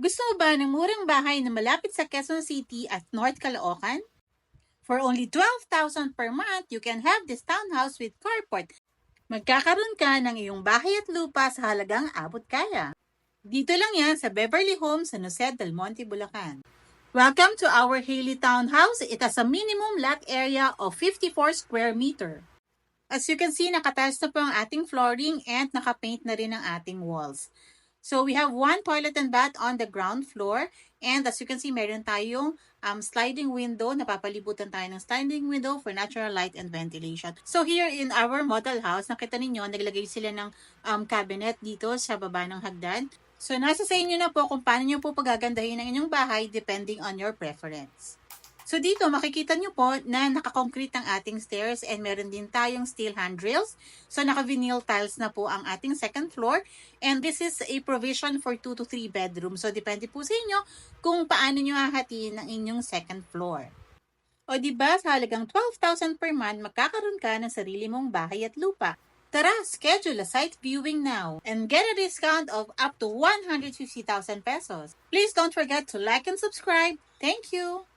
Gusto mo ba ng murang bahay na malapit sa Quezon City at North Caloocan? For only 12,000 per month, you can have this townhouse with carport. Magkakaroon ka ng iyong bahay at lupa sa halagang abot kaya. Dito lang yan sa Beverly Homes sa Jose del Monte, Bulacan. Welcome to our Haley Townhouse. It has a minimum lot area of 54 square meter. As you can see, nakatiles na po ang ating flooring and nakapaint na rin ang ating walls. So we have one toilet and bath on the ground floor. And as you can see, meron tayong sliding window. Napapalibutan tayo ng sliding window for natural light and ventilation. So here in our model house, nakita ninyo, naglagay sila ng cabinet dito sa baba ng hagdan. So nasa sa inyo na po kung paano nyo po pagagandahin ang inyong bahay depending on your preference. So dito, makikita nyo po na naka-concrete ang ating stairs and meron din tayong steel handrails. So naka-vinyl tiles na po ang ating second floor. And this is a provision for 2 to 3 bedrooms. So depende po sa inyo kung paano nyo hahatiin ang inyong second floor. O diba, sa halagang 12,000 per month, magkakaroon ka ng sarili mong bahay at lupa. Tara, schedule a site viewing now and get a discount of up to 150,000 pesos. Please don't forget to like and subscribe. Thank you!